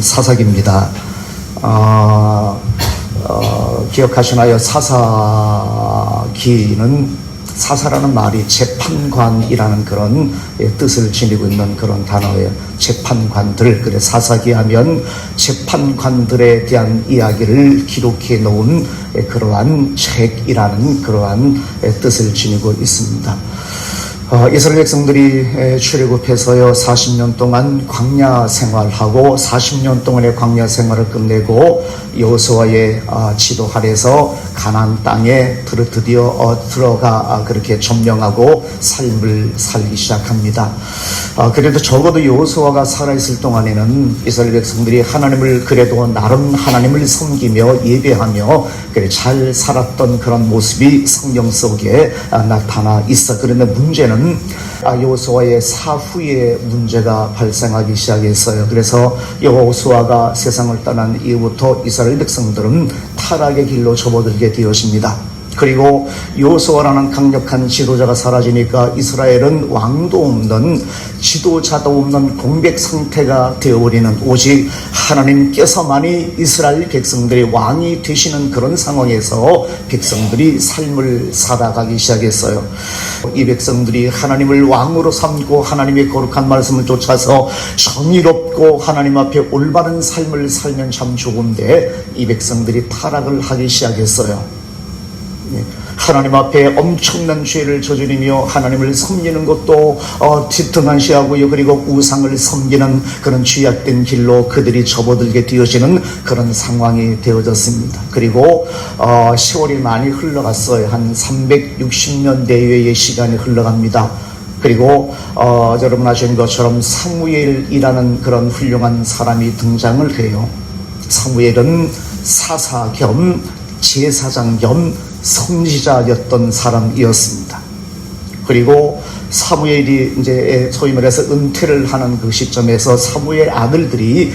사사기입니다. 기억하시나요? 사사기는 사사라는 말이 재판관이라는 그런 뜻을 지니고 있는 그런 단어예요. 재판관들. 그래 사사기 하면 재판관들에 대한 이야기를 기록해 놓은 그러한 책이라는 그러한 뜻을 지니고 있습니다. 이스라엘 백성들이 출애굽해서요 40년 동안 광야 생활하고 40년 동안의 광야 생활을 끝내고 여호수아의 지도 아래서 가나안 땅에 드디어 들어가 그렇게 점령하고 삶을 살기 시작합니다. 그래도 적어도 여호수아가 살아있을 동안에는 이스라엘 백성들이 하나님을 그래도 나름 하나님을 섬기며 예배하며 그래 잘 살았던 그런 모습이 성경 속에 나타나 있어. 그런데 문제는 여호수아의 사후에 문제가 발생하기 시작했어요. 그래서 여호수아가 세상을 떠난 이후부터 이스라엘 백성들은 타락의 길로 접어들게 되었습니다. 그리고 여호수아라는 강력한 지도자가 사라지니까 이스라엘은 왕도 없는 지도자도 없는 공백 상태가 되어버리는, 오직 하나님께서만이 이스라엘 백성들의 왕이 되시는 그런 상황에서 백성들이 삶을 살아가기 시작했어요. 이 백성들이 하나님을 왕으로 삼고 하나님의 거룩한 말씀을 쫓아서 정의롭고 하나님 앞에 올바른 삶을 살면 참 좋은데 이 백성들이 타락을 하기 시작했어요. 하나님 앞에 엄청난 죄를 저지르며 하나님을 섬기는 것도 뒤통한시하고요. 그리고 우상을 섬기는 그런 죄악된 길로 그들이 접어들게 되어지는 그런 상황이 되어졌습니다. 그리고 세월이 많이 흘러갔어요. 한 360년 내외의 시간이 흘러갑니다. 그리고 여러분 아시는 것처럼 사무엘이라는 그런 훌륭한 사람이 등장을 해요. 사무엘은 사사 겸 제사장 겸 선지자였던 사람이었습니다. 그리고 사무엘이 이제 소위 말해서 은퇴를 하는 그 시점에서 사무엘 아들들이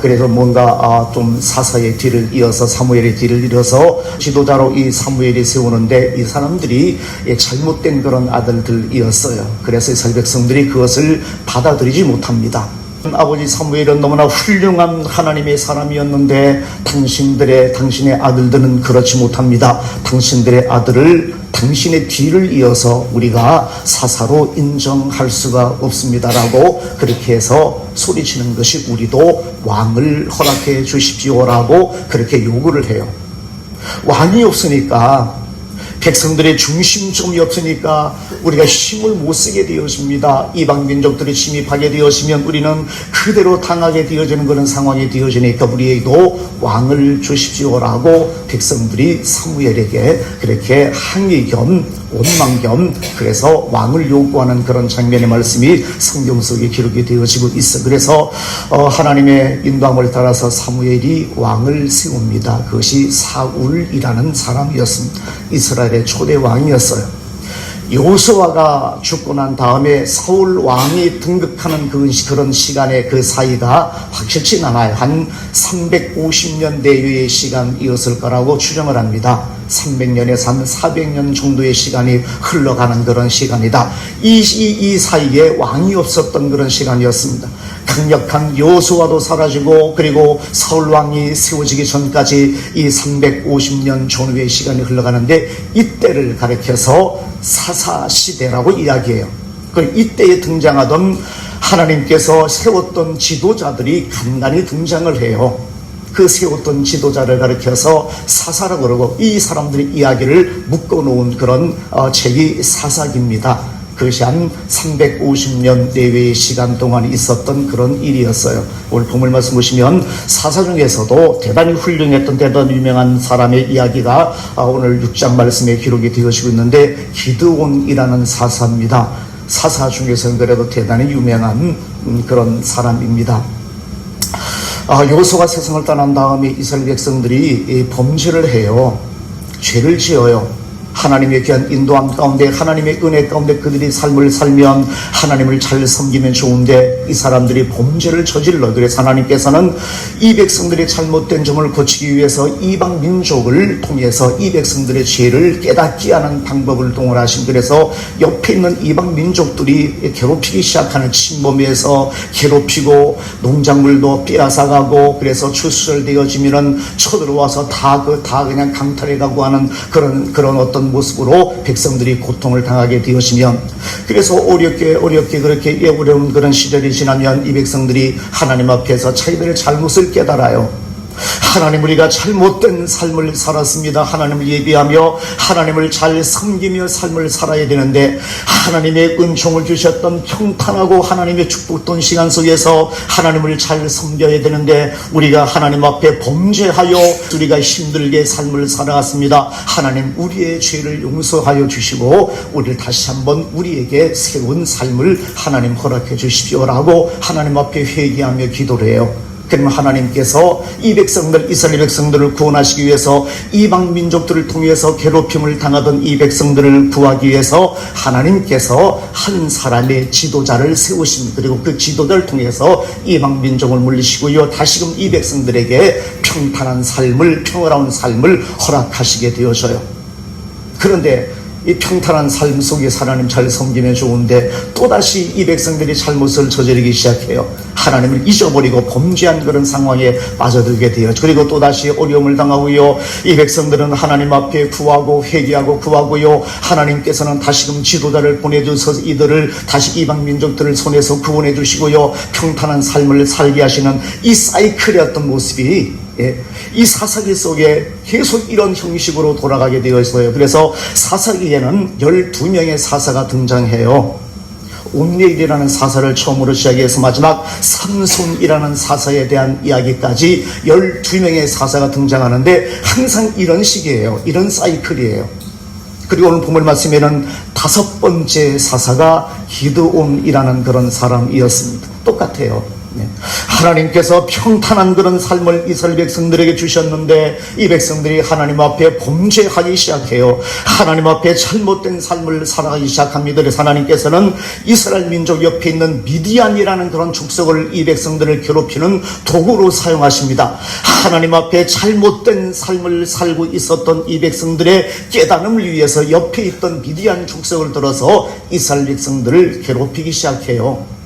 그래서 뭔가 좀 사사의 뒤를 이어서 사무엘의 뒤를 이어서 지도자로 이 사무엘이 세우는데 이 사람들이 잘못된 그런 아들들이었어요. 그래서 이스라엘 백성들이 그것을 받아들이지 못합니다. 아버지 사무엘은 너무나 훌륭한 하나님의 사람이었는데 당신의 아들들은 그렇지 못합니다. 당신들의 아들을 당신의 뒤를 이어서 우리가 사사로 인정할 수가 없습니다라고 그렇게 해서 소리치는 것이 우리도 왕을 허락해 주십시오라고 그렇게 요구를 해요. 왕이 없으니까 백성들의 중심점이 없으니까 우리가 힘을 못 쓰게 되어집니다. 이방 민족들이 침입하게 되어지면 우리는 그대로 당하게 되어지는 그런 상황이 되어지니까 우리에게도 왕을 주십시오라고 백성들이 사무엘에게 그렇게 항의 겸 원망 겸 그래서 왕을 요구하는 그런 장면의 말씀이 성경 속에 기록이 되어지고 있어. 그래서 하나님의 인도함을 따라서 사무엘이 왕을 세웁니다. 그것이 사울이라는 사람이었습니다. 이스라엘의 초대 왕이었어요. 여호수아가 죽고 난 다음에 사울 왕이 등극하는 그런 시간의 그 사이가 확실치 않아요. 한 350년 내외의 시간이었을 거라고 추정을 합니다. 300년에서 한 400년 정도의 시간이 흘러가는 그런 시간이다. 이 사이에 왕이 없었던 그런 시간이었습니다. 강력한 여호수아도 사라지고 그리고 사울 왕이 세워지기 전까지 이 350년 전후의 시간이 흘러가는데 이때를 가리켜서 사사시대라고 이야기해요. 이때에 등장하던 하나님께서 세웠던 지도자들이 간간히 등장을 해요. 그 세웠던 지도자를 가리켜서 사사라고 그러고 이 사람들의 이야기를 묶어놓은 그런 책이 사사기입니다. 그것이 한 350년 내외의 시간 동안 있었던 그런 일이었어요. 오늘 본문 말씀 보시면 사사 중에서도 대단히 훌륭했던 대단히 유명한 사람의 이야기가 오늘 6장 말씀에 기록이 되어지고 있는데 기드온이라는 사사입니다. 사사 중에서는 그래도 대단히 유명한 그런 사람입니다. 여호수아가 세상을 떠난 다음에 이스라엘 백성들이 범죄를 해요. 죄를 지어요. 하나님의 귀한 인도함 가운데 하나님의 은혜 가운데 그들이 삶을 살면 하나님을 잘 섬기면 좋은데 이 사람들이 범죄를 저질러. 그래서 하나님께서는 이 백성들의 잘못된 점을 고치기 위해서 이방 민족을 통해서 이 백성들의 죄를 깨닫게 하는 방법을 동원하신. 그래서 옆에 있는 이방 민족들이 괴롭히기 시작하는, 침범해서 괴롭히고 농작물도 빼앗아가고, 그래서 추수절되어지면은 쳐들어와서 다 그냥 강탈해가고 하는 그런 어떤 모습으로 백성들이 고통을 당하게 되어지면, 그래서 어렵게 그렇게 어려운 그런 시절이 지나면 이 백성들이 하나님 앞에서 자기들의 잘못을 깨달아요. 하나님, 우리가 잘못된 삶을 살았습니다. 하나님을 예비하며 하나님을 잘 섬기며 삶을 살아야 되는데, 하나님의 은총을 주셨던 평탄하고 하나님의 축복된 시간 속에서 하나님을 잘 섬겨야 되는데 우리가 하나님 앞에 범죄하여 우리가 힘들게 삶을 살아갔습니다. 하나님, 우리의 죄를 용서하여 주시고 우리를 다시 한번 우리에게 새로운 삶을 하나님 허락해 주십시오라고 하나님 앞에 회개하며 기도를 해요. 그러면 하나님께서 이 백성들, 이스라엘 백성들을 구원하시기 위해서 이방 민족들을 통해서 괴롭힘을 당하던 이 백성들을 구하기 위해서 하나님께서 한 사람의 지도자를 세우신, 그리고 그 지도자를 통해서 이방 민족을 물리시고요, 다시금 이 백성들에게 평탄한 삶을, 평화로운 삶을 허락하시게 되어져요. 그런데 이 평탄한 삶 속에서 하나님 잘 섬기면 좋은데 또다시 이 백성들이 잘못을 저지르기 시작해요. 하나님을 잊어버리고 범죄한 그런 상황에 빠져들게 돼요. 그리고 또다시 어려움을 당하고요, 이 백성들은 하나님 앞에 구하고 회개하고 구하고요, 하나님께서는 다시금 지도자를 보내주셔서 이들을 다시 이방 민족들을 손에서 구원해 주시고요, 평탄한 삶을 살게 하시는 이 사이클의 어떤 모습이 이 사사기 속에 계속 이런 형식으로 돌아가게 되어 있어요. 그래서 사사기에는 12명의 사사가 등장해요. 옴니엘이라는 사사를 처음으로 시작해서 마지막 삼손이라는 사사에 대한 이야기까지 12명의 사사가 등장하는데 항상 이런 식이에요. 이런 사이클이에요. 그리고 오늘 본문 말씀에는 5번째 사사가 기드온이라는 그런 사람이었습니다. 똑같아요. 하나님께서 평탄한 그런 삶을 이스라엘 백성들에게 주셨는데 이 백성들이 하나님 앞에 범죄하기 시작해요. 하나님 앞에 잘못된 삶을 살아가기 시작합니다. 그래서 하나님께서는 이스라엘 민족 옆에 있는 미디안이라는 그런 족속을 이 백성들을 괴롭히는 도구로 사용하십니다. 하나님 앞에 잘못된 삶을 살고 있었던 이 백성들의 깨달음을 위해서 옆에 있던 미디안 족속을 들어서 이스라엘 백성들을 괴롭히기 시작해요.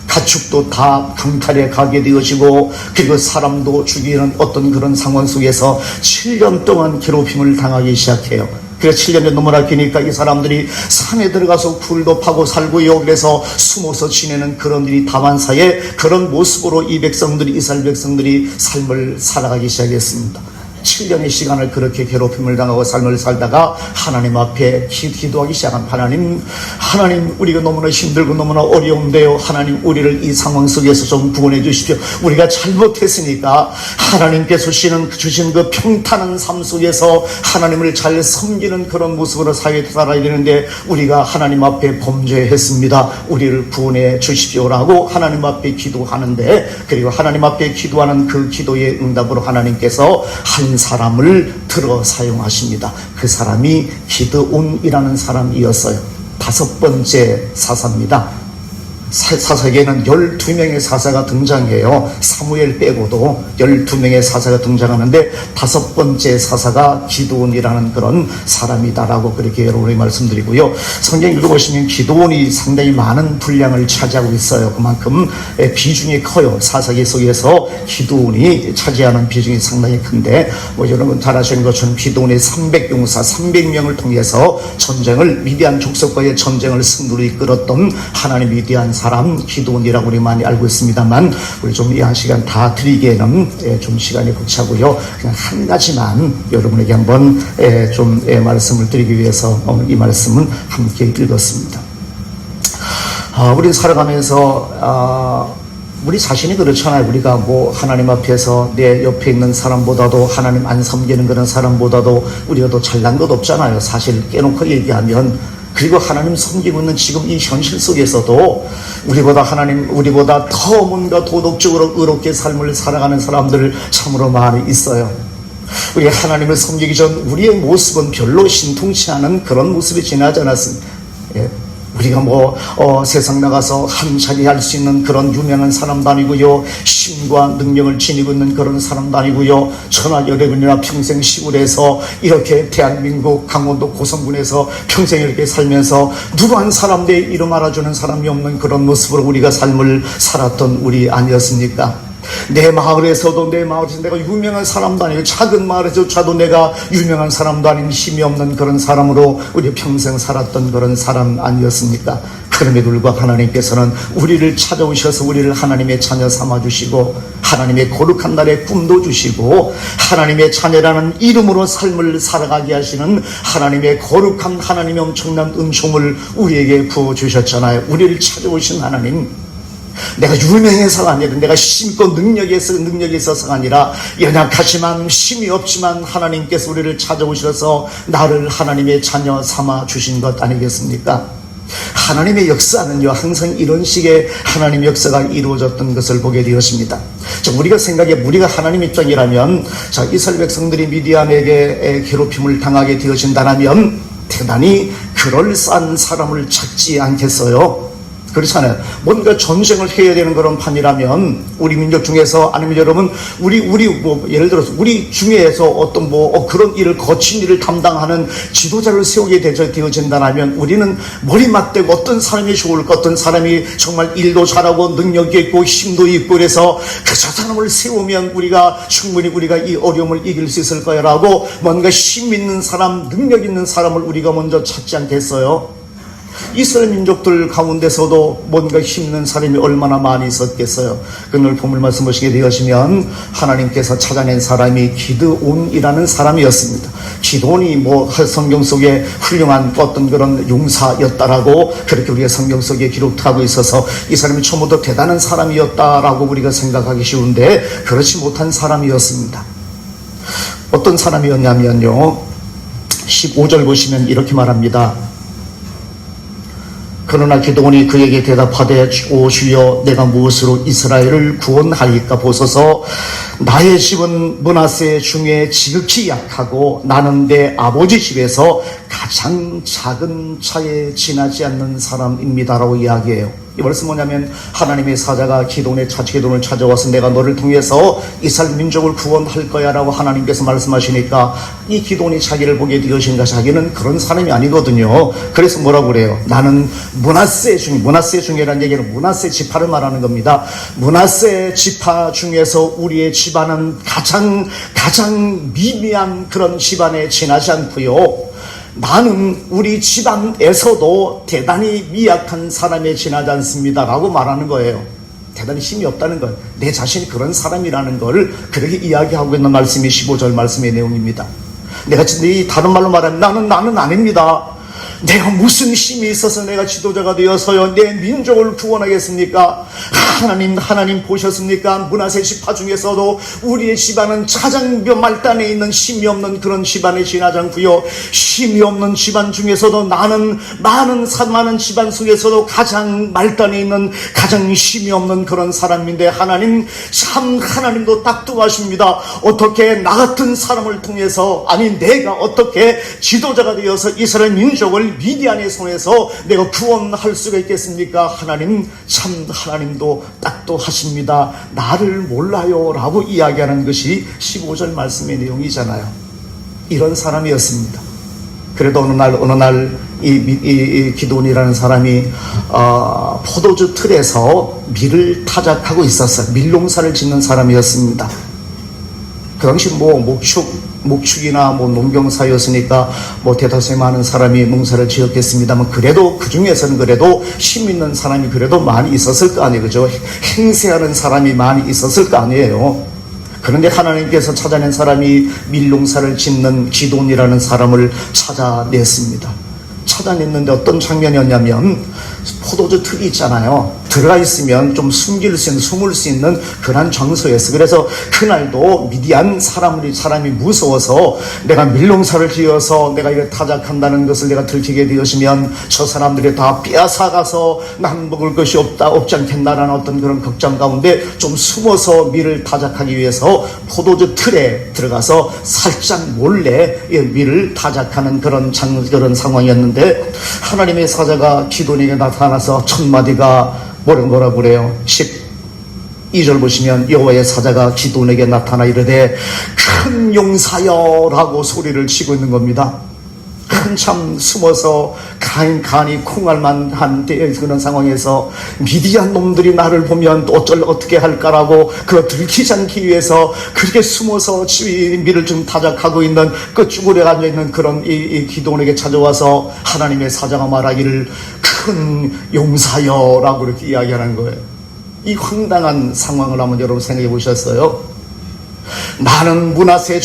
가축도 다 강탈해 가게 되어지고, 그리고 사람도 죽이는 어떤 그런 상황 속에서 7년 동안 괴롭힘을 당하기 시작해요. 그래서 7년이 넘어나 기니까 이 사람들이 산에 들어가서 굴도 파고 살고요, 그래서 숨어서 지내는 그런 일이 다반사에 그런 모습으로 이 백성들이, 이스라엘 백성들이 삶을 살아가기 시작했습니다. 7년의 시간을 그렇게 괴롭힘을 당하고 삶을 살다가 하나님 앞에 기도하기 시작한, 하나님 우리가 너무나 힘들고 너무나 어려운데요, 하나님 우리를 이 상황 속에서 좀 구원해 주십시오. 우리가 잘못했으니까 하나님께서 주신 그 평탄한 삶 속에서 하나님을 잘 섬기는 그런 모습으로 살아야 되는데 우리가 하나님 앞에 범죄했습니다. 우리를 구원해 주십시오라고 하나님 앞에 기도하는데, 그리고 하나님 앞에 기도하는 그 기도의 응답으로 하나님께서 한 사람을 들어 사용하십니다. 그 사람이 기드온이라는 사람이었어요. 5번째 사사입니다. 사사기에는 12명의 사사가 등장해요. 사무엘 빼고도 12명의 사사가 등장하는데 5번째 사사가 기드온이라는 그런 사람이다라고 그렇게 여러분이 말씀드리고요. 성경 읽어보시면 기드온이 상당히 많은 분량을 차지하고 있어요. 그만큼 비중이 커요. 사사기 속에서 기드온이 차지하는 비중이 상당히 큰데, 여러분 잘 아시는 것처럼 기드온의 300용사 300명을 통해서 미디안 족속과의 전쟁을 승리로 이끌었던 하나님 위대한 사람 기드온이라고 우리 많이 알고 있습니다만, 우리 좀 이 한 시간 다 드리기에는 좀 시간이 벅차고요. 그냥 한 가지만 여러분에게 한번 좀 말씀을 드리기 위해서 오늘 이 말씀은 함께 읽었습니다. 우리 살아가면서 우리 자신이 그렇잖아요. 우리가 하나님 앞에서 내 옆에 있는 사람보다도, 하나님 안 섬기는 그런 사람보다도 우리가 더 잘난 것 없잖아요. 사실 깨놓고 얘기하면. 그리고 하나님 섬기고 있는 지금 이 현실 속에서도 우리보다 더 뭔가 도덕적으로 의롭게 삶을 살아가는 사람들 참으로 많이 있어요. 우리 하나님을 섬기기 전 우리의 모습은 별로 신통치 않은 그런 모습이 지나지 않았습니다. 예. 우리가 세상 나가서 한 자리 할 수 있는 그런 유명한 사람도 아니고요, 힘과 능력을 지니고 있는 그런 사람도 아니고요, 천하여대군이나 평생 시골에서 이렇게 대한민국 강원도 고성군에서 평생 이렇게 살면서 누구 한 사람 내 이름 알아주는 사람이 없는 그런 모습으로 우리가 삶을 살았던 우리 아니었습니까? 내 마을에서 내가 유명한 사람도 아니고, 작은 마을에서조차도 내가 유명한 사람도 아닌 힘이 없는 그런 사람으로 우리 평생 살았던 그런 사람 아니었습니까? 그럼에도 불구하고 하나님께서는 우리를 찾아오셔서 우리를 하나님의 자녀 삼아주시고, 하나님의 거룩한 날에 꿈도 주시고, 하나님의 자녀라는 이름으로 삶을 살아가게 하시는 하나님의 거룩한, 하나님의 엄청난 은총을 우리에게 부어주셨잖아요. 우리를 찾아오신 하나님, 내가 유명해서가 아니라, 내가 힘있고 능력이 있어서가 아니라, 연약하지만 힘이 없지만 하나님께서 우리를 찾아오셔서 나를 하나님의 자녀 삼아 주신 것 아니겠습니까? 하나님의 역사는요, 항상 이런 식의 하나님의 역사가 이루어졌던 것을 보게 되었습니다. 우리가 우리가 하나님 입장이라면, 이스라엘 백성들이 미디안에게 괴롭힘을 당하게 되어진다면 대단히 그럴싸한 사람을 찾지 않겠어요? 그렇잖아요. 뭔가 전쟁을 해야 되는 그런 판이라면, 우리 민족 중에서, 아니면 여러분, 예를 들어서, 우리 중에서 어떤 그런 일을, 거친 일을 담당하는 지도자를 세우게 되어진다면, 우리는 머리 맞대고 어떤 사람이 좋을까, 어떤 사람이 정말 일도 잘하고, 능력이 있고, 힘도 있고, 그래서 저 사람을 세우면 충분히 우리가 이 어려움을 이길 수 있을 거야라고, 뭔가 힘 있는 사람, 능력 있는 사람을 우리가 먼저 찾지 않겠어요? 이스라엘 민족들 가운데서도 뭔가 힘있는 사람이 얼마나 많이 있었겠어요. 오늘 본문 말씀 보시게 되시면, 하나님께서 찾아낸 사람이 기드온이라는 사람이었습니다. 기드온이 성경 속에 훌륭한 어떤 그런 용사였다라고 그렇게 우리가 성경 속에 기록하고 있어서, 이 사람이 처음부터 대단한 사람이었다라고 우리가 생각하기 쉬운데, 그렇지 못한 사람이었습니다. 어떤 사람이었냐면요, 15절 보시면 이렇게 말합니다. 그러나 기드온이 그에게 대답하되, 오 주여, 내가 무엇으로 이스라엘을 구원하리까? 보소서, 나의 집은 므낫세 중에 지극히 약하고, 나는 내 아버지 집에서 가장 작은 차에 지나지 않는 사람입니다라고 이야기해요. 이 말씀 뭐냐면, 하나님의 사자가 기드온을 찾아와서 내가 너를 통해서 이스라엘 민족을 구원할 거야 라고 하나님께서 말씀하시니까, 이 기드온이 자기를 보게 되어진가, 자기는 그런 사람이 아니거든요. 그래서 뭐라고 그래요? 나는 므낫세 중이라는 얘기는 므낫세 지파를 말하는 겁니다. 므낫세 지파 중에서 우리의 집안은 가장 미미한 그런 집안에 지나지 않고요, 나는 우리 집안에서도 대단히 미약한 사람에 지나지 않습니다 라고 말하는 거예요. 대단히 힘이 없다는 것, 내 자신이 그런 사람이라는 걸 그렇게 이야기하고 있는 말씀이 15절 말씀의 내용입니다. 내가 다른 말로 말하면, 나는 아닙니다. 내가 무슨 힘이 있어서 내가 지도자가 되어서요 내 민족을 구원하겠습니까? 하나님 보셨습니까? 므낫세 지파 중에서도 우리의 집안은 가장 말단에 있는 힘이 없는 그런 집안에 지나지 않고요, 힘이 없는 집안 중에서도 나는 많은 집안 속에서도 가장 말단에 있는 가장 힘이 없는 그런 사람인데, 하나님도 딱두하십니다. 어떻게 나 같은 사람을 통해서, 내가 어떻게 지도자가 되어서 이스라엘 민족을 미디안의 손에서 내가 구원할 수가 있겠습니까? 하나님도 딱도하십니다. 나를 몰라요 라고 이야기하는 것이 15절 말씀의 내용이잖아요. 이런 사람이었습니다. 그래도 어느 날 이 기드온이라는 사람이 포도주 틀에서 밀을 타작하고 있었어요. 밀농사를 짓는 사람이었습니다. 그 당시 목축이나 농경사였으니까 대다수의 많은 사람이 농사를 지었겠습니다만, 그래도 그 중에서는 그래도 힘 있는 사람이 그래도 많이 있었을 거 아니에요. 그죠? 행세하는 사람이 많이 있었을 거 아니에요. 그런데 하나님께서 찾아낸 사람이 밀농사를 짓는 기드온이라는 사람을 찾아냈습니다. 찾아냈는데 어떤 장면이었냐면, 포도주 틀이 있잖아요. 들어가 있으면 좀 숨을 수 있는 그런 장소였어. 그래서 그날도 미디안 사람이 무서워서 내가 밀농사를 지어서 내가 이렇게 타작한다는 것을 내가 들키게 되었으면 저 사람들이 다 빼앗아가서 난 먹을 것이 없지 않겠나라는 어떤 그런 걱정 가운데 좀 숨어서 밀을 타작하기 위해서 포도주 틀에 들어가서 살짝 몰래 밀을 타작하는 그런 상황이었는데, 하나님의 사자가 기도원에게 나타나서 첫 마디가 뭐라고 그래요? 12절 보시면 여호와의 사자가 기도원에게 나타나 이르되 큰 용사여 라고 소리를 치고 있는 겁니다. 한참 숨어서 간이 콩할 만한 그런 상황에서 미디안 놈들이 나를 보면 또 어떻게 할까라고 그거 들키지 않기 위해서 그렇게 숨어서 밀을 좀 타작하고 있는 그 쭈그려 앉아있는 그런 이 기도원에게 찾아와서 하나님의 사자가 말하기를 큰 용사여 라고 이렇게 이야기하는 거예요. 이 황당한 상황을 한번 여러분 생각해 보셨어요? 나는 므낫세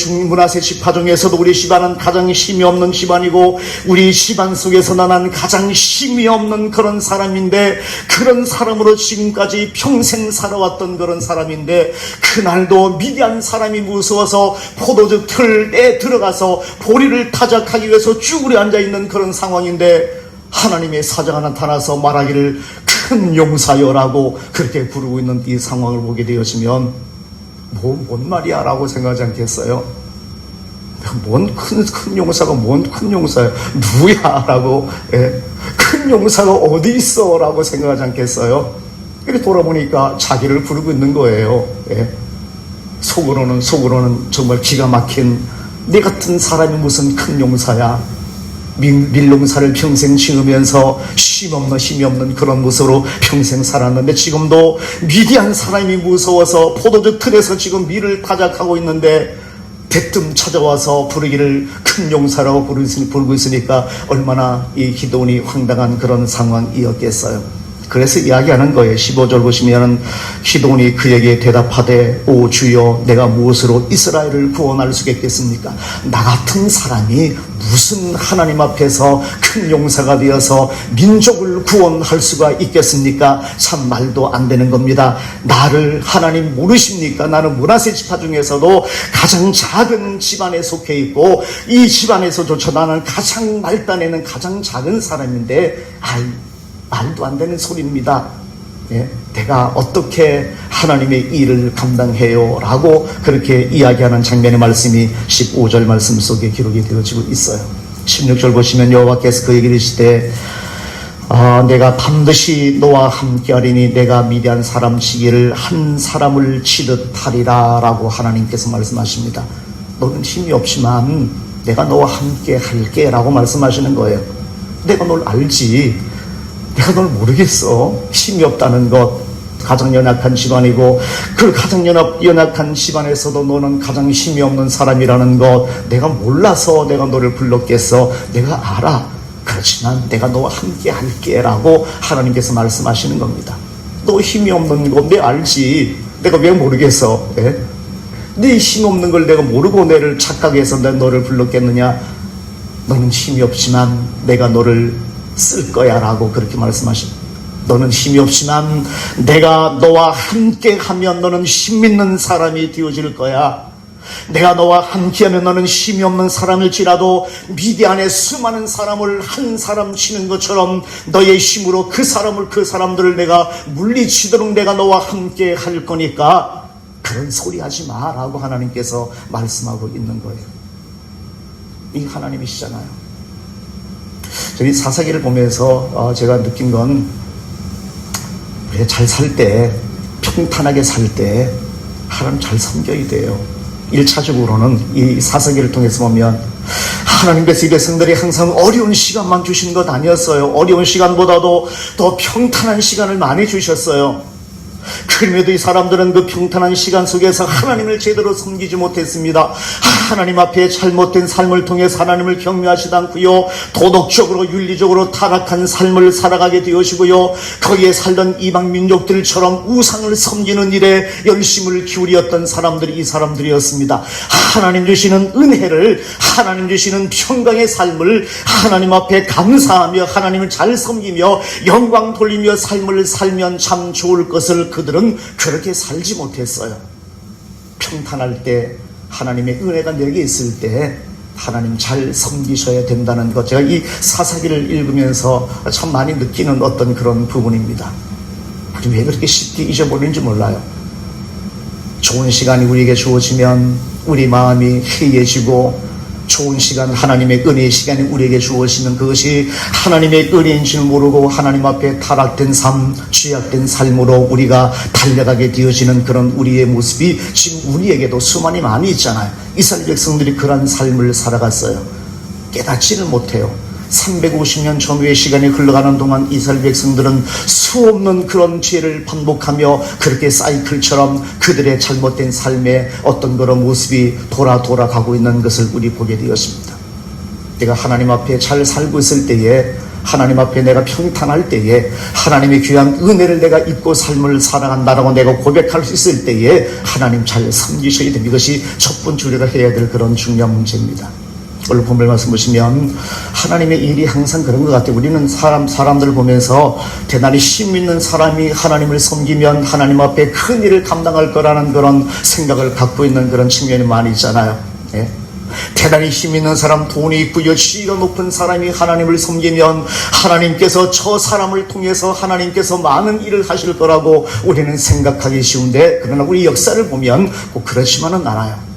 지파 중에서도 우리 집안은 가장 힘이 없는 집안이고 우리 집안 속에서 나는 가장 힘이 없는 그런 사람인데, 그런 사람으로 지금까지 평생 살아왔던 그런 사람인데, 그날도 미디안 사람이 무서워서 포도주 틀에 들어가서 보리를 타작하기 위해서 쭈그려 앉아있는 그런 상황인데, 하나님의 사자가 나타나서 말하기를 큰 용사여라고 그렇게 부르고 있는 이 상황을 보게 되어지면 뭔 말이야 라고 생각하지 않겠어요? 뭔 큰 용사가 뭔 큰 용사야, 누구야 라고, 큰 용사가 어디 있어 라고 생각하지 않겠어요? 이렇게 돌아보니까 자기를 부르고 있는 거예요. 속으로는 정말 기가 막힌, 네 같은 사람이 무슨 큰 용사야, 밀농사를 평생 지으면서 힘이 없는 그런 모습으로 평생 살았는데, 지금도 미디안 사람이 무서워서 포도주 틀에서 지금 밀을 타작하고 있는데 대뜸 찾아와서 부르기를 큰 용사라고 부르고 있으니까 얼마나 이 기도원이 황당한 그런 상황이었겠어요. 그래서 이야기하는 거예요. 15절 보시면 기도원이 그에게 대답하되 오 주여 내가 무엇으로 이스라엘을 구원할 수 있겠습니까? 나 같은 사람이 무슨 하나님 앞에서 큰 용사가 되어서 민족을 구원할 수가 있겠습니까? 참 말도 안 되는 겁니다. 나를 하나님 모르십니까? 나는 므낫세 지파 중에서도 가장 작은 집안에 속해 있고 이 집안에서조차 나는 가장 말단에는 가장 작은 사람인데 말도 안 되는 소리입니다. 내가 어떻게 하나님의 일을 감당해요? 라고 그렇게 이야기하는 장면의 말씀이 15절 말씀 속에 기록이 되어지고 있어요. 16절 보시면 여호와께서 그에게 이르시되 내가 반드시 너와 함께하리니 내가 미디안 사람 치기를 한 사람을 치듯 하리라 라고 하나님께서 말씀하십니다. 너는 힘이 없지만 내가 너와 함께 할게 라고 말씀하시는 거예요. 내가 널 알지, 내가 널 모르겠어. 힘이 없다는 것, 가장 연약한 집안이고 그 가장 연약한 집안에서도 너는 가장 힘이 없는 사람이라는 것 내가 몰라서 내가 너를 불렀겠어. 내가 알아. 그렇지만 내가 너와 함께 할게 라고 하나님께서 말씀하시는 겁니다. 너 힘이 없는 거 내 알지. 내가 왜 모르겠어? 네 힘 없는 걸 내가 모르고 너를 착각해서 내가 너를 불렀겠느냐? 너는 힘이 없지만 내가 너를 쓸 거야 라고 그렇게 말씀하십니다. 너는 힘이 없지만 내가 너와 함께 하면 너는 힘 있는 사람이 되어질 거야. 내가 너와 함께하면 너는 힘이 없는 사람일지라도 미디안의 수많은 사람을 한 사람 치는 것처럼 너의 힘으로 그 사람들을 내가 물리치도록 내가 너와 함께 할 거니까 그런 소리 하지 마 라고 하나님께서 말씀하고 있는 거예요. 이 하나님이시잖아요. 저희 사사기를 보면서 제가 느낀 건, 우리가 잘 살 때, 평탄하게 살 때 하나님 잘 섬겨야 돼요. 1차적으로는 이 사사기를 통해서 보면 하나님께서 이 백성들이 항상 어려운 시간만 주신 것 아니었어요. 어려운 시간보다도 더 평탄한 시간을 많이 주셨어요. 그럼에도 이 사람들은 그 평탄한 시간 속에서 하나님을 제대로 섬기지 못했습니다. 하나님 앞에 잘못된 삶을 통해서 하나님을 경외하시지 않고요, 도덕적으로 윤리적으로 타락한 삶을 살아가게 되어지고요, 거기에 살던 이방 민족들처럼 우상을 섬기는 일에 열심을 기울였던 사람들이 이 사람들이었습니다. 하나님 주시는 은혜를, 하나님 주시는 평강의 삶을 하나님 앞에 감사하며 하나님을 잘 섬기며 영광 돌리며 삶을 살면 참 좋을 것을 그들은 그렇게 살지 못했어요. 평탄할 때, 하나님의 은혜가 내게 있을 때 하나님 잘 섬기셔야 된다는 것, 제가 이 사사기를 읽으면서 참 많이 느끼는 어떤 그런 부분입니다. 우리 왜 그렇게 쉽게 잊어버리는지 몰라요. 좋은 시간이 우리에게 주어지면 우리 마음이 해이해지고, 좋은 시간, 하나님의 은혜의 시간이 우리에게 주어지면 그것이 하나님의 은혜인 줄 모르고 하나님 앞에 타락된 삶, 죄악된 삶으로 우리가 달려가게 되어지는 그런 우리의 모습이 지금 우리에게도 수많이 많이 있잖아요. 이스라엘 백성들이 그런 삶을 살아갔어요. 깨닫지를 못해요. 350년 전후의 시간이 흘러가는 동안 이스라엘 백성들은 수없는 그런 죄를 반복하며 그렇게 사이클처럼 그들의 잘못된 삶의 어떤 그런 모습이 돌아가고 있는 것을 우리 보게 되었습니다. 내가 하나님 앞에 잘 살고 있을 때에, 하나님 앞에 내가 평탄할 때에, 하나님의 귀한 은혜를 내가 입고 삶을 살아간다라고 내가 고백할 수 있을 때에 하나님 잘 섬기셔야 됩니다. 이것이 첫 번째 우리가 해야 될 그런 중요한 문제입니다. 오늘 본문 말씀 보시면 하나님의 일이 항상 그런 것 같아요. 우리는 사람들을 보면서 대단히 힘 있는 사람이 하나님을 섬기면 하나님 앞에 큰 일을 감당할 거라는 그런 생각을 갖고 있는 그런 측면이 많이 있잖아요. 예? 대단히 힘 있는 사람, 돈이 있고요, 지위가 높은 사람이 하나님을 섬기면 하나님께서 저 사람을 통해서 하나님께서 많은 일을 하실 거라고 우리는 생각하기 쉬운데, 그러나 우리 역사를 보면 꼭 그렇지만은 않아요.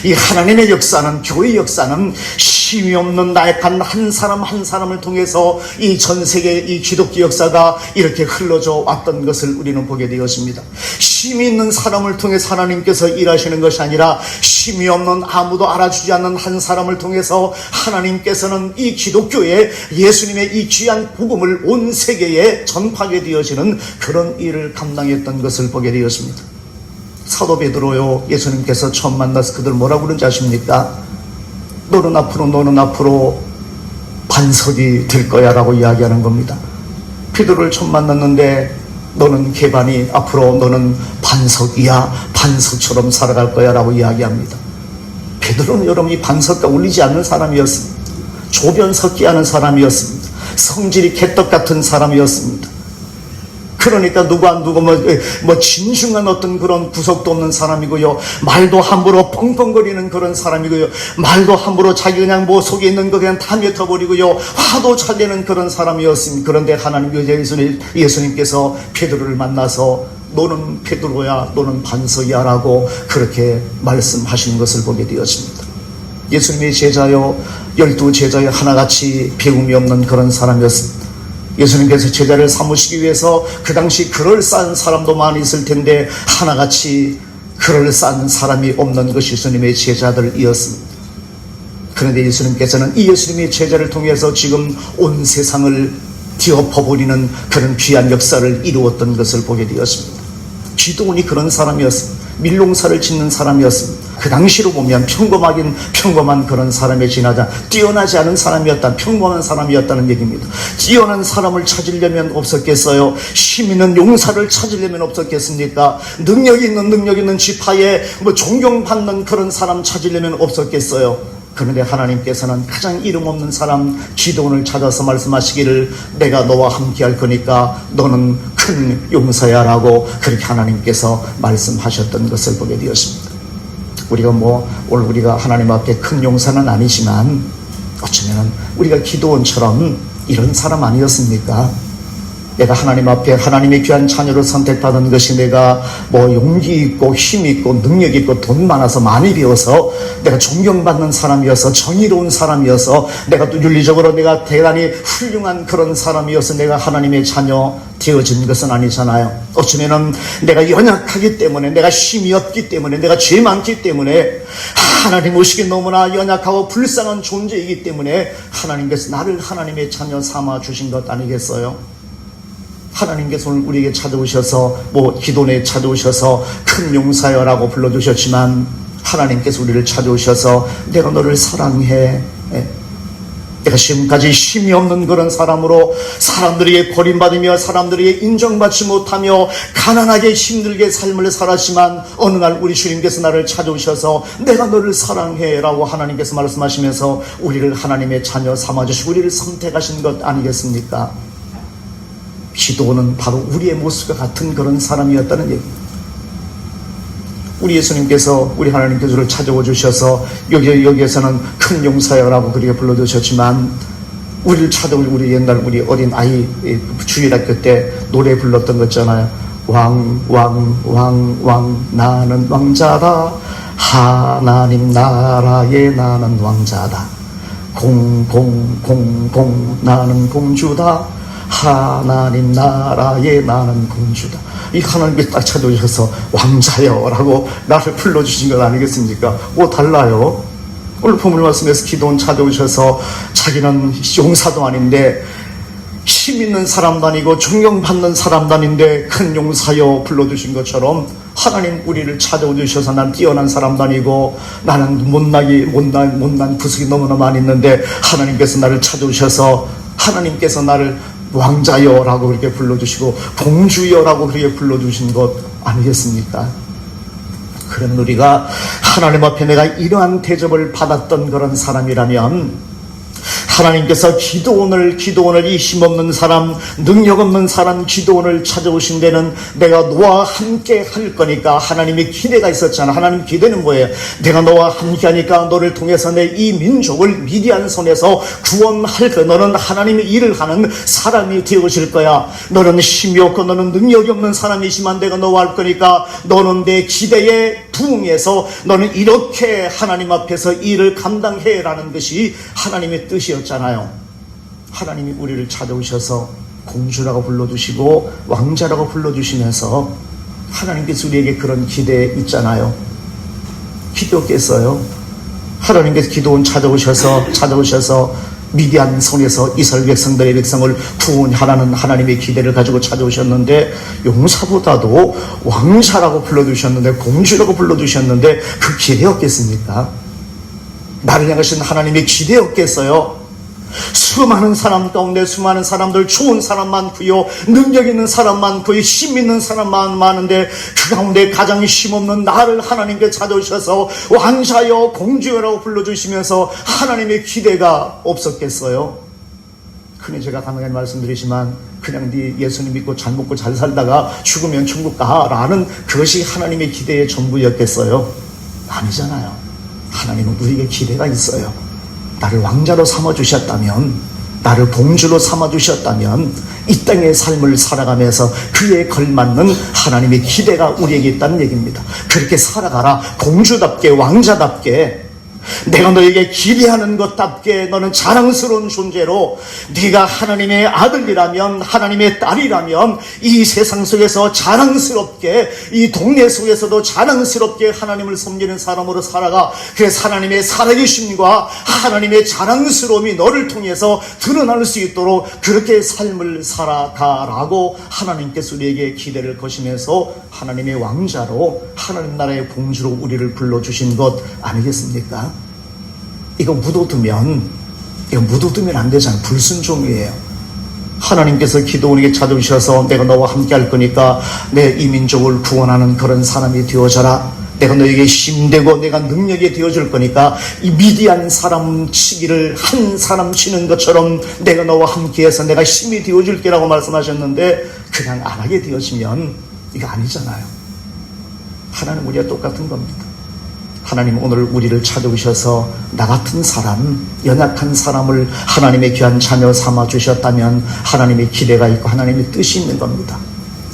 이 하나님의 역사는, 교회의 역사는 힘이 없는 나약한 한 사람 한 사람을 통해서 이 전 세계 이 기독교 역사가 이렇게 흘러져 왔던 것을 우리는 보게 되었습니다. 힘이 있는 사람을 통해서 하나님께서 일하시는 것이 아니라 힘이 없는, 아무도 알아주지 않는 한 사람을 통해서 하나님께서는 이 기독교에 예수님의 이 귀한 복음을 온 세계에 전파하게 되어지는 그런 일을 감당했던 것을 보게 되었습니다. 사도 베드로요, 예수님께서 처음 만나서 그들 뭐라고 그런지 아십니까? 너는 앞으로 반석이 될 거야 라고 이야기하는 겁니다. 베드로를 처음 만났는데 너는 개반이, 앞으로 너는 반석이야, 반석처럼 살아갈 거야 라고 이야기합니다. 베드로는 여러분이 반석과 울리지 않는 사람이었습니다. 조변석기하는 사람이었습니다. 성질이 개떡 같은 사람이었습니다. 그러니까 누구 진중한 어떤 그런 구석도 없는 사람이고요, 말도 함부로 뻥뻥거리는 그런 사람이고요, 말도 함부로 자기 그냥 속에 있는 거 그냥 다 뱉어버리고요, 화도 잘 내는 그런 사람이었습니다. 그런데 하나님 예수님께서 베드로를 만나서 너는 베드로야, 너는 반석이야 라고 그렇게 말씀하시는 것을 보게 되었습니다. 예수님의 제자요, 12제자요 하나같이 배움이 없는 그런 사람이었습니다. 예수님께서 제자를 삼으시기 위해서 그 당시 그럴싸한 사람도 많이 있을 텐데 하나같이 그럴싸한 사람이 없는 것이 예수님의 제자들이었습니다. 그런데 예수님께서는 이 예수님의 제자를 통해서 지금 온 세상을 뒤엎어버리는 그런 귀한 역사를 이루었던 것을 보게 되었습니다. 기도원이 그런 사람이었습니다. 밀농사를 짓는 사람이었습니다. 그 당시로 보면 평범한 그런 사람에 지나자 뛰어나지 않은 사람이었다, 평범한 사람이었다는 얘기입니다. 뛰어난 사람을 찾으려면 없었겠어요? 힘 있는 용사를 찾으려면 없었겠습니까? 능력 있는 지파에 존경받는 그런 사람 찾으려면 없었겠어요? 그런데 하나님께서는 가장 이름 없는 사람 기도원을 찾아서 말씀하시기를 내가 너와 함께 할 거니까 너는 큰 용사야 라고 그렇게 하나님께서 말씀하셨던 것을 보게 되었습니다. 우리가 오늘 우리가 하나님 앞에 큰 용사는 아니지만 어쩌면 우리가 기도원처럼 이런 사람 아니었습니까? 내가 하나님 앞에 하나님의 귀한 자녀로 선택받은 것이 내가 용기 있고 힘 있고 능력 있고 돈 많아서 많이 배워서 내가 존경받는 사람이어서 정의로운 사람이어서 내가 또 윤리적으로 내가 대단히 훌륭한 그런 사람이어서 내가 하나님의 자녀 되어진 것은 아니잖아요. 어쩌면은 내가 연약하기 때문에, 내가 힘이 없기 때문에, 내가 죄 많기 때문에, 하나님 오시기 너무나 연약하고 불쌍한 존재이기 때문에 하나님께서 나를 하나님의 자녀 삼아 주신 것 아니겠어요? 하나님께서 오늘 우리에게 찾아오셔서 기도원에 찾아오셔서 큰 용사여라고 불러주셨지만 하나님께서 우리를 찾아오셔서 내가 너를 사랑해. 내가 지금까지 힘이 없는 그런 사람으로 사람들에게 버림받으며 사람들에게 인정받지 못하며 가난하게 힘들게 삶을 살았지만 어느 날 우리 주님께서 나를 찾아오셔서 내가 너를 사랑해 라고 하나님께서 말씀하시면서 우리를 하나님의 자녀 삼아주시고 우리를 선택하신 것 아니겠습니까? 기도는 바로 우리의 모습과 같은 그런 사람이었다는 얘기입니다. 우리 예수님께서 우리 하나님께서 우리를 찾아오 주셔서 여기에서는 큰 용사여라고 그렇게 불러주셨지만 우리를 찾아오 우리 옛날 우리 어린 아이 주일학교 때 노래 불렀던 거 있잖아요. 왕 나는 왕자다. 하나님 나라에 나는 왕자다. 공 나는 공주다. 하나님 나라에 나는 공주다. 이 하나님께서 딱 찾아오셔서 왕자여 라고 나를 불러주신 것 아니겠습니까? 달라요. 오늘 본문 말씀에서 기도원 찾아오셔서 자기는 용사도 아닌데 힘 있는 사람도 아니고 존경받는 사람도 아닌데 큰 용사여 불러주신 것처럼 하나님 우리를 찾아오셔서 난 뛰어난 사람도 아니고 나는 못난 부수기 너무나 많이 있는데 하나님께서 나를 찾아오셔서 하나님께서 나를 왕자여라고 그렇게 불러주시고 공주여라고 그렇게 불러주신 것 아니겠습니까? 그런 우리가 하나님 앞에 내가 이러한 대접을 받았던 그런 사람이라면 하나님께서 기도원을 이 힘없는 사람, 능력 없는 사람 기도원을 찾아오신 데는 내가 너와 함께 할 거니까 하나님의 기대가 있었잖아. 하나님 기대는 뭐예요? 내가 너와 함께 하니까 너를 통해서 내 이 민족을 미디안 손에서 구원할 거야. 너는 하나님의 일을 하는 사람이 되어질 거야. 너는 힘이 없고 너는 능력이 없는 사람이지만 내가 너와 할 거니까 너는 내 기대에 부응해서 너는 이렇게 하나님 앞에서 일을 감당해라는 것이 하나님의 뜻이었잖아요. 하나님이 우리를 찾아오셔서 공주라고 불러주시고 왕자라고 불러주시면서 하나님께서 우리에게 그런 기대 있잖아요. 기도했겠어요? 하나님께서 기도원 찾아오셔서 미디안 손에서 이스라엘 백성들의 백성을 구원하라는 하나님의 기대를 가지고 찾아오셨는데 용사보다도 왕자라고 불러주셨는데 공주라고 불러주셨는데 그 기대였겠습니까? 나를 향하신 하나님의 기대였겠어요? 수많은 사람 가운데 수많은 사람들 좋은 사람 많고요 능력 있는 사람 많고요 힘 있는 사람 많은데 그 가운데 가장 힘없는 나를 하나님께 찾아오셔서 왕자여 공주여라고 불러주시면서 하나님의 기대가 없었겠어요? 흔히 제가 간단하게 말씀드리지만 그냥 네 예수님 믿고 잘 먹고 잘 살다가 죽으면 천국 가라는 그것이 하나님의 기대의 전부였겠어요? 아니잖아요. 하나님은 우리에게 기대가 있어요. 나를 왕자로 삼아주셨다면, 나를 공주로 삼아주셨다면 이 땅의 삶을 살아가면서 그에 걸맞는 하나님의 기대가 우리에게 있다는 얘기입니다. 그렇게 살아가라. 공주답게 왕자답게 내가 너에게 기대하는 것답게 너는 자랑스러운 존재로 네가 하나님의 아들이라면 하나님의 딸이라면 이 세상 속에서 자랑스럽게 이 동네 속에서도 자랑스럽게 하나님을 섬기는 사람으로 살아가. 그래서 하나님의 살아계심과 하나님의 자랑스러움이 너를 통해서 드러날 수 있도록 그렇게 삶을 살아가라고 하나님께서 우리에게 기대를 거시면서 하나님의 왕자로 하나님 나라의 공주로 우리를 불러주신 것 아니겠습니까? 이거 묻어두면 안 되잖아요. 불순종이에요. 하나님께서 기도원에게 찾아오셔서 내가 너와 함께 할 거니까 내 이 민족을 구원하는 그런 사람이 되어져라. 내가 너에게 힘되고 내가 능력이 되어줄 거니까 이 미디안 사람 치기를 한 사람 치는 것처럼 내가 너와 함께해서 내가 힘이 되어줄 게라고 말씀하셨는데 그냥 안 하게 되어지면 이거 아니잖아요. 하나님 우리와 똑같은 겁니다. 하나님 오늘 우리를 찾아오셔서 나 같은 사람, 연약한 사람을 하나님의 귀한 자녀 삼아주셨다면 하나님의 기대가 있고 하나님의 뜻이 있는 겁니다.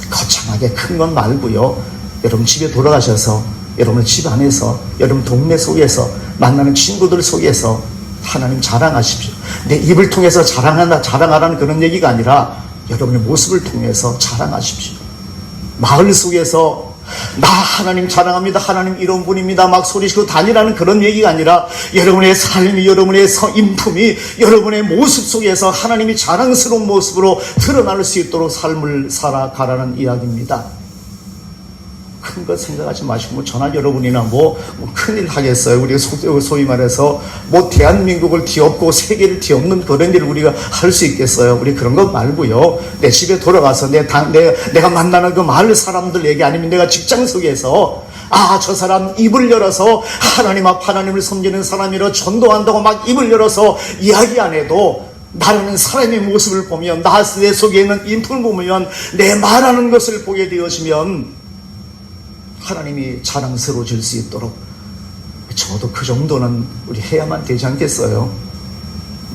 거창하게 큰 건 말고요. 여러분 집에 돌아가셔서 여러분 집 안에서 여러분 동네 속에서 만나는 친구들 속에서 하나님 자랑하십시오. 내 입을 통해서 자랑하라는 그런 얘기가 아니라 여러분의 모습을 통해서 자랑하십시오. 마을 속에서 나 하나님 자랑합니다. 하나님 이런 분입니다. 막 소리치고 다니라는 그런 얘기가 아니라 여러분의 삶이 여러분의 인품이 여러분의 모습 속에서 하나님이 자랑스러운 모습으로 드러날 수 있도록 삶을 살아가라는 이야기입니다. 큰 거 생각하지 마시고 뭐 저나 여러분이나 뭐 큰일 하겠어요. 우리가 소위 말해서 뭐 대한민국을 뒤엎고 세계를 뒤엎는 그런 일을 우리가 할 수 있겠어요. 우리 그런 거 말고요. 내 집에 돌아가서 내가 만나는 그 마을 사람들 얘기 아니면 내가 직장 속에서 저 사람 입을 열어서 하나님을 섬기는 사람이라 전도한다고 막 입을 열어서 이야기 안 해도 나라는 사람의 모습을 보면 내 속에 있는 인품을 보면 내 말하는 것을 보게 되어지면 하나님이 자랑스러워질 수 있도록 적어도 그 정도는 우리 해야만 되지 않겠어요?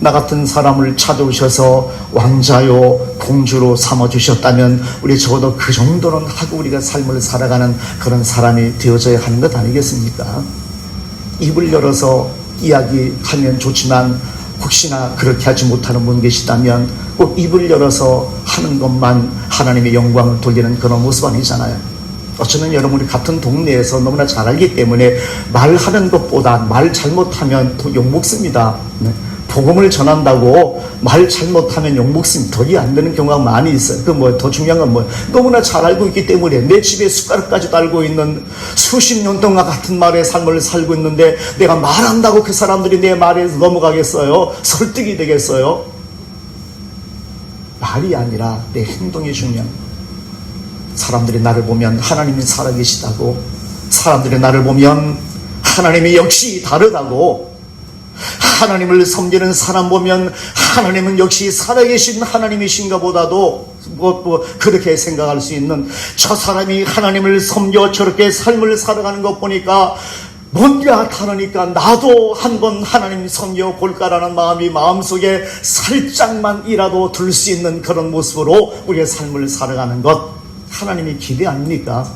나 같은 사람을 찾아오셔서 왕자요 공주로 삼아주셨다면 우리 적어도 그 정도는 하고 우리가 삶을 살아가는 그런 사람이 되어져야 하는 것 아니겠습니까? 입을 열어서 이야기하면 좋지만 혹시나 그렇게 하지 못하는 분 계시다면 꼭 입을 열어서 하는 것만 하나님의 영광을 돌리는 그런 모습 아니잖아요. 어쩌면 여러분이 같은 동네에서 너무나 잘 알기 때문에 말하는 것보다 말 잘못하면 더 욕먹습니다. 복음을 전한다고 말 잘못하면 욕먹습니다. 덕이 안 되는 경우가 많이 있어요. 더 중요한 건 너무나 잘 알고 있기 때문에 내 집에 숟가락까지도 알고 있는 수십 년 동안 같은 말의 삶을 살고 있는데 내가 말한다고 그 사람들이 내 말에 넘어가겠어요? 설득이 되겠어요? 말이 아니라 내 행동이 중요한 거예요. 사람들이 나를 보면 하나님이 살아계시다고, 사람들이 나를 보면 하나님이 역시 다르다고, 하나님을 섬기는 사람 보면 하나님은 역시 살아계신 하나님이신가 보다도 그렇게 생각할 수 있는, 저 사람이 하나님을 섬겨 저렇게 삶을 살아가는 것 보니까 뭔가 다르니까 나도 한번 하나님 섬겨 볼까라는 마음이 마음속에 살짝만이라도 들 수 있는 그런 모습으로 우리의 삶을 살아가는 것, 하나님의 기대 아닙니까?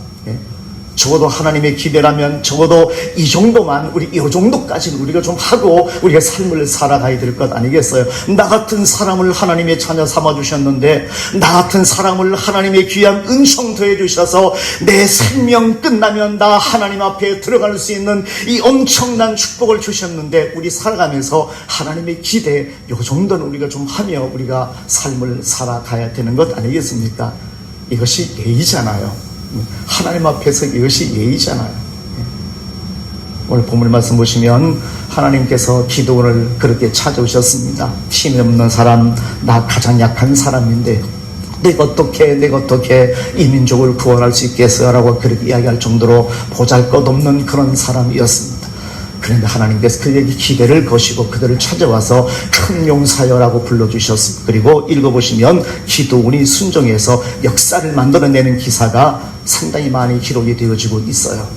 적어도 하나님의 기대라면 적어도 이 정도만, 이 정도까지는 우리가 좀 하고 우리가 삶을 살아가야 될 것 아니겠어요? 나 같은 사람을 하나님의 자녀 삼아주셨는데, 나 같은 사람을 하나님의 귀한 은총 더해주셔서 내 생명 끝나면 나 하나님 앞에 들어갈 수 있는 이 엄청난 축복을 주셨는데, 우리 살아가면서 하나님의 기대 요 정도는 우리가 좀 하며 우리가 삶을 살아가야 되는 것 아니겠습니까? 이것이 예의잖아요. 하나님 앞에서 이것이 예의잖아요. 오늘 본문 말씀 보시면 하나님께서 기드온을 그렇게 찾아오셨습니다. 힘이 없는 사람, 나 가장 약한 사람인데 내가 어떻게 이 민족을 구원할 수 있겠어요? 라고 그렇게 이야기할 정도로 보잘것없는 그런 사람이었습니다. 그런데 하나님께서 그에게 기대를 거시고 그들을 찾아와서 큰 용사여라고 불러주셨습니다. 그리고 읽어보시면 기드온이 순종해서 역사를 만들어내는 기사가 상당히 많이 기록이 되어지고 있어요.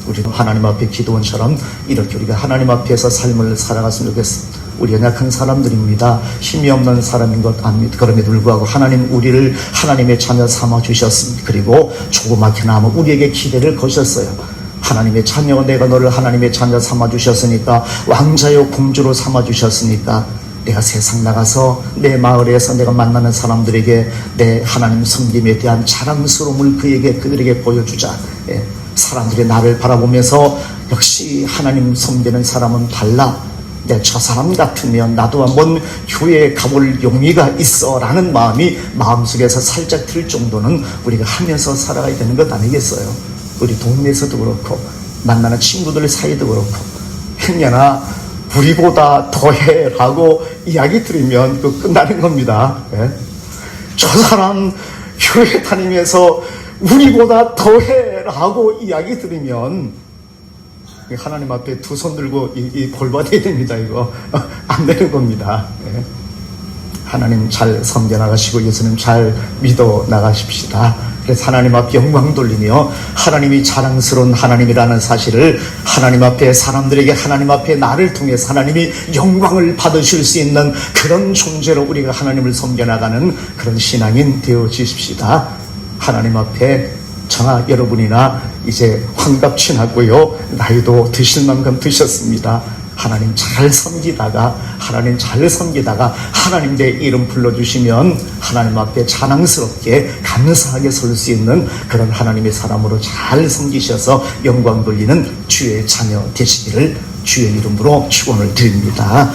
우리도 하나님 앞에 기드온처럼 이렇게 우리가 하나님 앞에서 삶을 살아갔으면 좋겠습니다. 우리가 약한 사람들입니다. 힘이 없는 사람인 것 압니다. 그럼에도 불구하고 하나님 우리를 하나님의 자녀 삼아주셨습니다. 그리고 조그맣게나마 우리에게 기대를 거셨어요. 하나님의 자녀, 내가 너를 하나님의 자녀 삼아주셨으니까, 왕자요 공주로 삼아주셨으니까 내가 세상 나가서 내 마을에서 내가 만나는 사람들에게 내 하나님 섬김에 대한 자랑스러움을 그들에게 보여주자. 사람들이 나를 바라보면서 역시 하나님 섬기는 사람은 달라, 저 사람 같으면 나도 한번 교회에 가볼 용의가 있어 라는 마음이 마음속에서 살짝 들 정도는 우리가 하면서 살아가야 되는 것 아니겠어요? 우리 동네에서도 그렇고 만나는 친구들 사이도 그렇고, 행여나 우리보다 더해 라고 이야기 들으면 끝나는 겁니다. 저 사람 교회 다니면서 우리보다 더해 라고 이야기 들으면 하나님 앞에 두 손 들고 골받아야 됩니다. 이거 안 되는 겁니다. 하나님 잘 섬겨 나가시고 예수님 잘 믿어 나가십시다. 그래서 하나님 앞에 영광 돌리며 하나님이 자랑스러운 하나님이라는 사실을 하나님 앞에, 사람들에게 하나님 앞에 나를 통해서 하나님이 영광을 받으실 수 있는 그런 존재로 우리가 하나님을 섬겨나가는 그런 신앙인 되어지십시다. 하나님 앞에 저나 여러분이나 이제 환갑 지났고요, 나이도 드실 만큼 드셨습니다. 하나님 잘 섬기다가 하나님 내 이름 불러주시면 하나님 앞에 자랑스럽게 감사하게 설 수 있는 그런 하나님의 사람으로 잘 섬기셔서 영광 돌리는 주의 자녀 되시기를 주의 이름으로 축원을 드립니다.